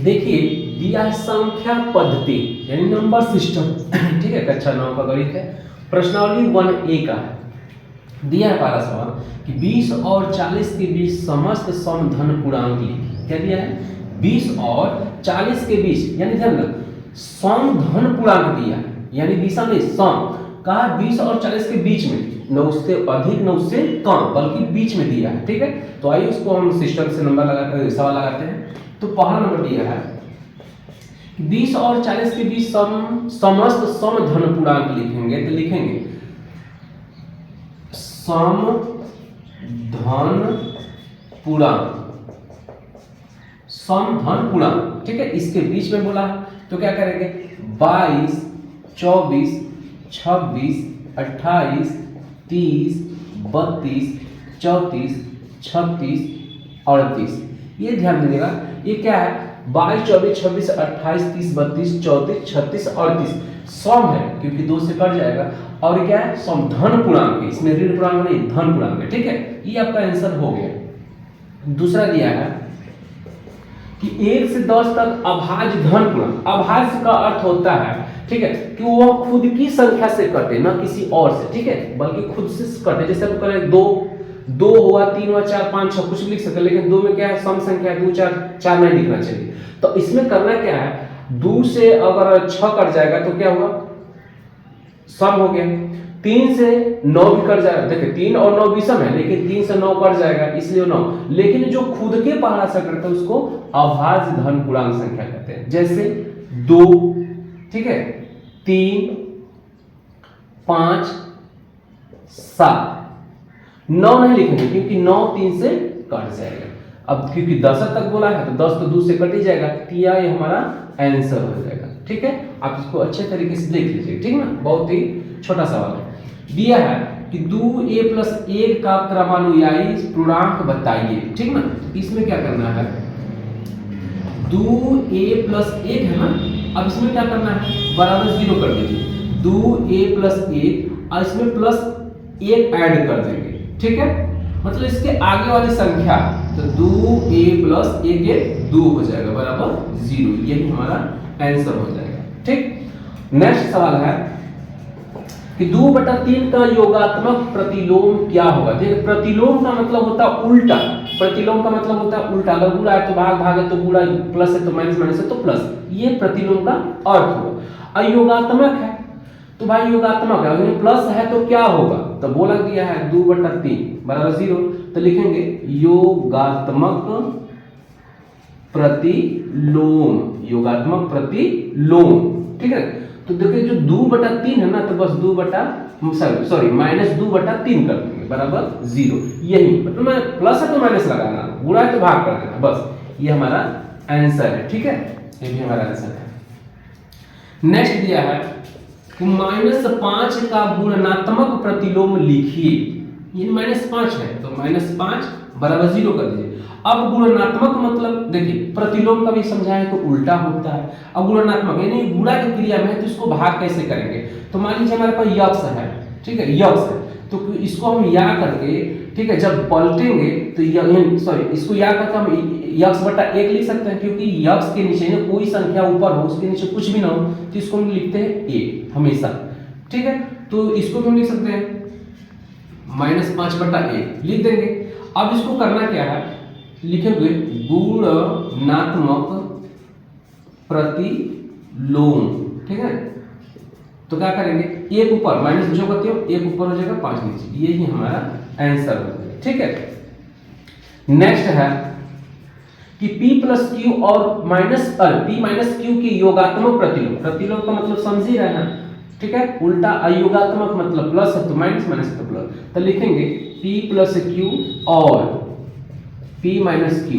देखिए दिया है संख्या पद्धति यानी नंबर सिस्टम ठीक है, कक्षा 9 का गणित है, प्रश्नावली 1A का है। दिया है पहला सवाल कि 20 और 40 के बीच समस्त समधन पूर्णांक लिखिए। क्या दिया है? 20 और 40 के बीच यानी ध्यान रखना समधन पूर्णांक दिया है, यानी दिशा में सम कहा 20 और 40 के बीच में, न उससे अधिक न उससे कम, बल्कि बीच में दिया है। ठीक है, तो आइए उसको हम सिस्टम से नंबर लगा सवाल लगाते हैं। तो पहला नंबर दिया है 20 और 40 के बीच समस्त समधन पूर्णांक लिखेंगे, तो लिखेंगे समधन पूर्णांक, समधन पूर्णांक। ठीक है, इसके बीच में बोला तो क्या करेंगे 22, 24, 26, 28, 30, 32, 34, 36, 38। ये ध्यान दीजिएगा, ये क्या है 22, 24, 26, 28, 30, 32, 34, 36, 38 सम है क्योंकि 2 से कट जाएगा, और क्या है समधन पूर्णांक है, इसमें ऋण पूर्णांक नहीं धन पूर्णांक है। ठीक है, ये आपका आंसर हो गया। दूसरा दिया है कि 1 से 10 तक अभाज्य धन पूर्णांक। अभाज्य का अर्थ होता है ठीक है कि वो खुद की संख्या से कटे, ना किसी और से, ठीक है, बल्कि खुद से कटे। जैसे हम करें 2 हुआ, 3 हुआ, 4, 5, 6 कुछ भी लिख सकते हैं, लेकिन 2 में क्या है सम संख्या 2, 4 नहीं लिखना चाहिए। तो इसमें करना क्या है 2 से अगर 6 कट जाएगा तो क्या हुआ सम हो गया। 3 से 9 भी कट जाएगा, देखिए 3 और 9 विषम है, लेकिन 3 से 9 कट जाएगा इसलिए 9, लेकिन जो खुद के पहाड़ा से कटता है उसको अभाज्य धन पूर्णांक संख्या कहते हैं। जैसे 2, ठीक है, 3, 5, 7, 9 नहीं लिखेंगे क्योंकि 9 3 से कट जाएगा। अब क्योंकि 10 तक बोला है तो 10 तो 2 से कट ही जाएगा, तो ये हमारा आंसर हो जाएगा। ठीक है, आप इसको अच्छे तरीके से देख लीजिए, ठीक ना, बहुत ही छोटा सवाल है। दिया है कि 2a + 1 का क्रमानुयायी पूर्णांक बताइए। ठीक ना, इसमें क्या करना है 2a + 1 है ना, अब इसमें क्या करना है बराबर 0 कर दीजिए, 2a + 1 और इसमें +1 ऐड कर देंगे। ठीक है, मतलब इसके आगे वाली संख्या, तो 2a + 1 2 हो जाएगा बराबर 0, यही हमारा आंसर हो जाएगा। ठीक, नेक्स्ट सवाल है कि 2/3 का योगात्मक प्रतिलोम क्या होगा। देखिए प्रतिलोम का मतलब होता है उल्टा, प्रतिलोम का मतलब होता है उल्टा, अगर बुरा है तो भाग है, तो बुरा प्लस है तो माइनस है तो प्लस, ये प्रतिलोम का अर्थ हुआ। अयोगात्मक है तो भाई योगात्मक है, प्लस है तो क्या होगा, तो बोला गया है 2/3 बराबर 0, तो लिखेंगे योगात्मक प्रतिलोम, योगात्मक प्रतिलोम। ठीक है, तो देखिए जो 2/3 है ना, तो बस -2/3 कर देंगे बराबर 0, यही मतलब मैं प्लस है तो माइनस लगाना, बुरा है तो भाग कर देना, बस ये हमारा आंसर है। ठीक है, ये भी हमारा आंसर है। नेक्स्ट दिया है कि -5 का गुणनात्मक प्रतिलोम लिखिए। ये -5 है तो -5 बराबर 0 कर दीजिए। अब गुणनात्मक मतलब देखिए प्रतिलोम का भी समझाया तो उल्टा होता है, अब गुणनात्मक यानी गुणा की क्रिया में है तो इसको भाग कैसे करेंगे, तो मान लीजिए हमारे पास यक्ष है, ठीक है, यक्ष है तो इसको हम या करके, ठीक है, जब पलटेंगे तो इसको या करके हम x/1 लिख सकते हैं, क्योंकि यक्ष के नीचे ना कोई संख्या ऊपर हो उसके नीचे कुछ भी ना हो तो इसको हम लिखते हैं a हमेशा। ठीक है, तो इसको हम लिख सकते हैं -5/1 लिख देंगे। अब इसको करना क्या है, लिखेंगे गुणात्मक प्रतिलोम। ठीक है, तो क्या करेंगे एक ऊपर माइनस जो करते हो एक ऊपर हो जाएगा 5 नीचे, यही हमारा आंसर हो जाएगा। ठीक है, नेक्स्ट है कि p + q और p - q की योगात्मक प्रतिलोम। प्रतिलोम का मतलब समझ ही रहे हैं, ठीक है, उल्टा अयोगात्मक मतलब प्लस है तो माइनस, माइनस है तो प्लस, तो लिखेंगे p + q और p - q।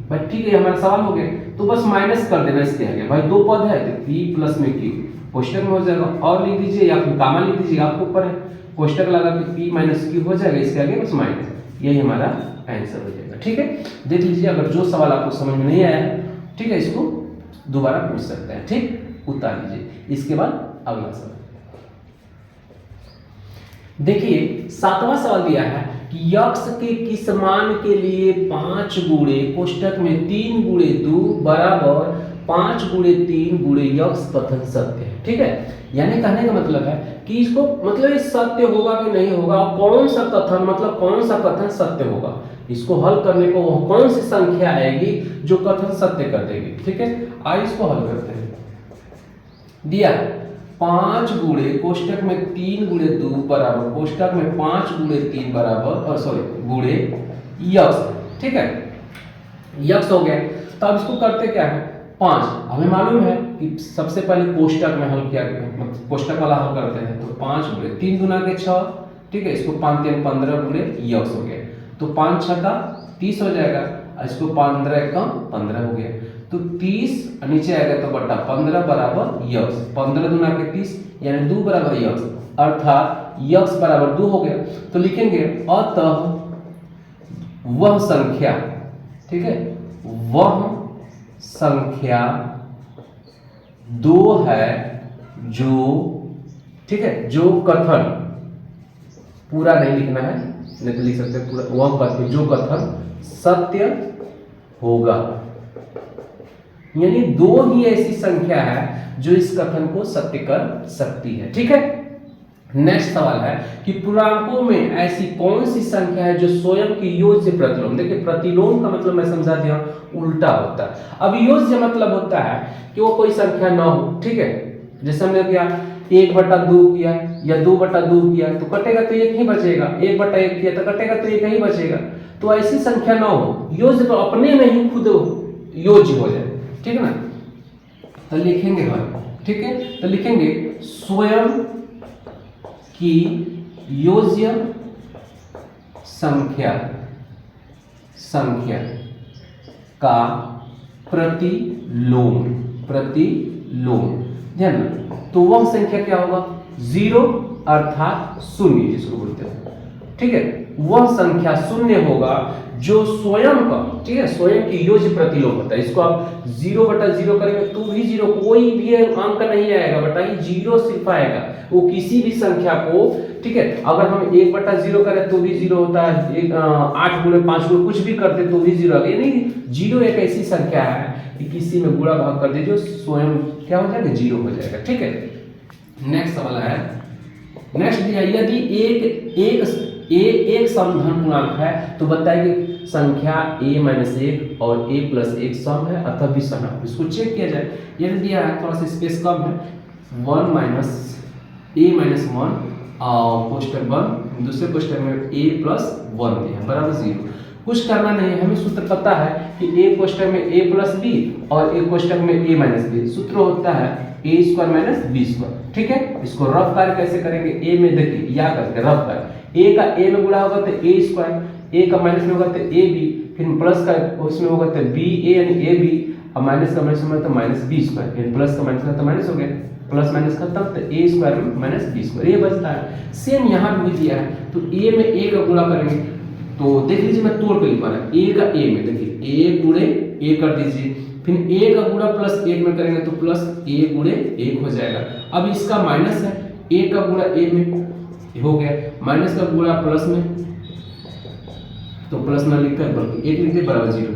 भाई ठीक है, हमारा सवाल हो गया, तो बस माइनस कर देना इसके आगे, भाई 2 पद है तो p + में q कोष्टक में हो जाएगा, और लिख दीजिए या फिर कामा लिख दीजिए, आपके ऊपर है, कोष्टक लगा के p - q हो जाएगा, इसके आगे बस माइनस, यही हमारा आंसर हो जाएगा। ठीक है, देख लीजिए अगर जो सवाल आपको समझ में नहीं आया है, ठीक है, इसको दोबारा पूछ सकते हैं। ठीक, उतार लीजिए। इसके बाद अगला सवाल देखिए, 7वां सवाल दिया है कि यक्ष के किस मान के लिए 5 गुणे कोष्टक में 3 × 2 बराबर 5 गुणे 3 गुणे यक्स कथन सत्य है। ठीक है, यानी कहने का मतलब है कि इसको मतलब ये सत्य होगा कि नहीं होगा, कौन सा कथन मतलब कौन सा कथन सत्य होगा, इसको हल करने को वो कौन सी संख्या आएगी जो कथन सत्य कर देगी। ठीक है, आइए इसको हल करते हैं। दिया 5 गुणे कोष्टक में 3 गुणे 2 बराबर कोष्टक में 5 गुणे 3 बराबर गुणे यक्स। ठीक है, यक्स हो गया। तो अब इसको करते क्या है, 5 हमें मालूम है कि सबसे पहले कोष्टक में हल किया, मतलब कोष्टक वाला हल करते हैं। तो 5 गुणे 3 गुना के 6, ठीक है, इसको 5 3 15 गुणे यक्स हो गया। तो 5 6 का 30 हो जाएगा, इसको 15 कम 15 हो गया। तो 30 नीचे आएगा तो बट्टा 15 बराबर यक्स, 15 दुना के 30 यानी 2 बराबर यक्स, अर्थात यक्स बराबर 2 हो गया। तो लिखेंगे अतः वह संख्या, ठीक है, वह संख्या 2 है जो, ठीक है, जो कथन, पूरा नहीं लिखना है, नहीं तो लिख सकते पूरा, वह कथन जो कथन सत्य होगा। यानी 2 ही ऐसी संख्या है जो इस कथन को सत्य कर सकती है। ठीक है, नेक्स्ट सवाल है कि पूर्णांकों में ऐसी कौन सी संख्या है जो स्वयं की योज्य प्रतिलोम, देखिए प्रतिलोम का मतलब मैं समझा दिया उल्टा होता है। अब योज्य मतलब होता है कि वो कोई संख्या ना हो। ठीक है, जैसे हमने किया 1/2 किया या 2/2 किया तो कटेगा तो 1 ही बचेगा, 1/1 किया तो कटेगा तो 1 ही बचेगा। तो ऐसी संख्या ना हो, योज्य तो अपने में ही खुद योज्य हो जाए। ठीक है ना, तो लिखेंगे भाई, ठीक है, तो लिखेंगे स्वयं की योज्य संख्या का प्रतिलोम, ध्यान, तो वह संख्या क्या होगा, 0 अर्थात शून्य जिसको बोलते हैं। ठीक है, वह संख्या शून्य होगा जो स्वयं का, ठीक है, स्वयं की योज्य प्रतिलोम होता है। इसको आप 0/0 करेंगे तो भी 0, कोई भी अंक नहीं आएगा, बताइए 0 सिर्फ आएगा, वो किसी भी संख्या को, ठीक है, अगर हम 1/0 करें तो भी 0 होता है, 8 गुणे 5 गुणे कुछ भी करते तो भी 0 आ गया। नहीं, 0 एक ऐसी संख्या है कि किसी में गुणा भाग कर दीजिए स्वयं क्या हो जाएगा, 0 हो जाएगा। ठीक है, नेक्स्ट सवाल है, नेक्स्ट दिया यदि एक समधन पूर्णांक है तो बताइए संख्या a-1 और a+1 सम है अथवा विषम है। इसको चेक किया जाए, यदि दिया है थोड़ा सा स्पेस कम है, 1 - a-1 और कोष्टक 1, दूसरे कोष्टक में a+1 दिया बराबर 0। कुछ करना नहीं है, हमें सूत्र पता है कि a कोष्टक में a+b और a कोष्टक में a-b, सूत्र होता है a² - b²। ठीक है, इसको रफ कार्य कैसे करेंगे, a में देखिए याद करके रफ कार्य, a का a में गुणा होगा तो a², a का माइनस में होगा तो ab, फिर प्लस का उसमें होगा तो ba यानी ab, और माइनस का माइनस में तो -b², फिर प्लस का माइनस का तो माइनस हो गया, प्लस माइनस खत्म तो a² - b², ये बचता है। सेम यहाँ भी दिया है, तो a में a का गुणा करेंगे तो देख लीजिए मैं तोड़ के लिख पा रहा हूं, a का a में देखिए a गुणे a कर दीजिए, फिर a का गुणा +1 में करेंगे तो प्लस a गुणे 1 हो जाएगा। अब इसका माइनस है, a का गुणा a में हो गया, माइनस का गुणा प्लस में तो प्लस में लिखकर बल्कि 1 लिख दे बराबर 0,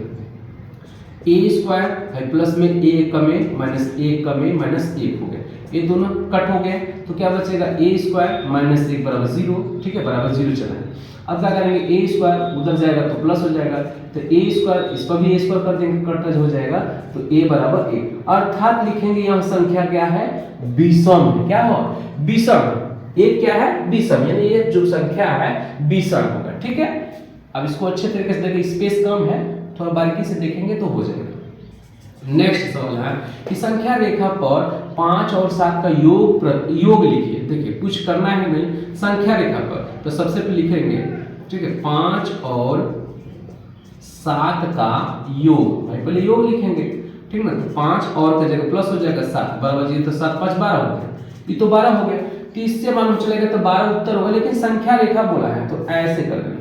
a² है प्लस में a come a minus a come a minus 1 हो गया, ये दोनों कट हो गए तो क्या बचेगा a² - 1 बराबर 0। ठीक है, बराबर 0 चला है। अब क्या करेंगे, a² उधर जाएगा तो प्लस हो जाएगा, तो a², इस पर भी a² कर देंगे, कट हो जाएगा तो a बराबर 1, अर्थात लिखेंगे यहाँ संख्या क्या है, विषम है। क्या हो, विषम, एक क्या है, विषम, यानी ये जो संख्या है विषम होगा। ठीक है, अब इसको अच्छे तरीके से देखिए, स्पेस कम है, थोड़ा बारीकी से देखेंगे तो हो जाएगा। नेक्स्ट सवाल है कि संख्या रेखा पर 5 और 7 का योग लिखिए। देखिए कुछ करना है नहीं, संख्या रेखा पर तो सबसे पहले लिखेंगे, ठीक है, 5 और 7 का योग, भाई पहले योग लिखेंगे, ठीक ना, तो 5 और का जगह प्लस हो जाएगा 7 बराबर 0, तो 7 5 12 हो गया, ये तो 12 हो गया, तो इससे मालूम चलेगा तो 12 उत्तर होगा, लेकिन संख्या रेखा बोला है तो ऐसे कर देना,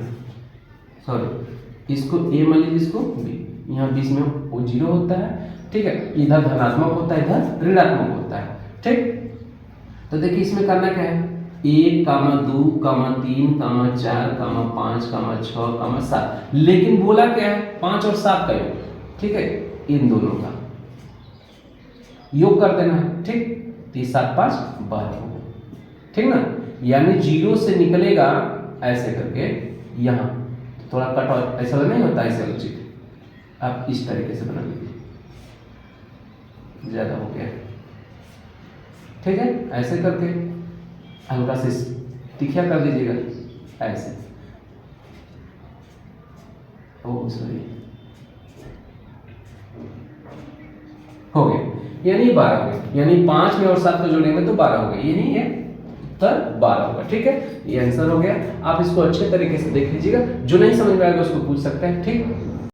सॉरी इसको a मान लीजिए, इसको b, यहाँ बीच में वो 0 होता है। ठीक है, इधर धनात्मक होता है, इधर ऋणात्मक होता है। ठीक, तो देखिए इसमें करना क्या है, 1, 2, 3, 4, 5, 6, 7, लेकिन बोला क्या है 5 और 7 का योग। ठीक है, इन दोनों का योग कर देना है, ठीक। 3 7 5 12 हो गया, ठीक ना। यानी 0 से निकलेगा ऐसे करके यहाँ, थोड़ा कट ऑफ ऐसा नहीं होता, ऐसे वाली चीज आप इस तरीके से बना लीजिए, ज्यादा हो गया, ठीक है। ऐसे करके हल्का से तीखा कर दीजिएगा ऐसे, ओ सॉरी, हो गया। यानी 12 हो गए, यानी 5 में और 7 को जोड़ेंगे तो 12 हो गए, ये नहीं है उत्तर 12 होगा, ठीक है। ये आंसर हो गया। आप इसको अच्छे तरीके से देख लीजिएगा, जो नहीं समझ में आएगा उसको पूछ सकते हैं, ठीक।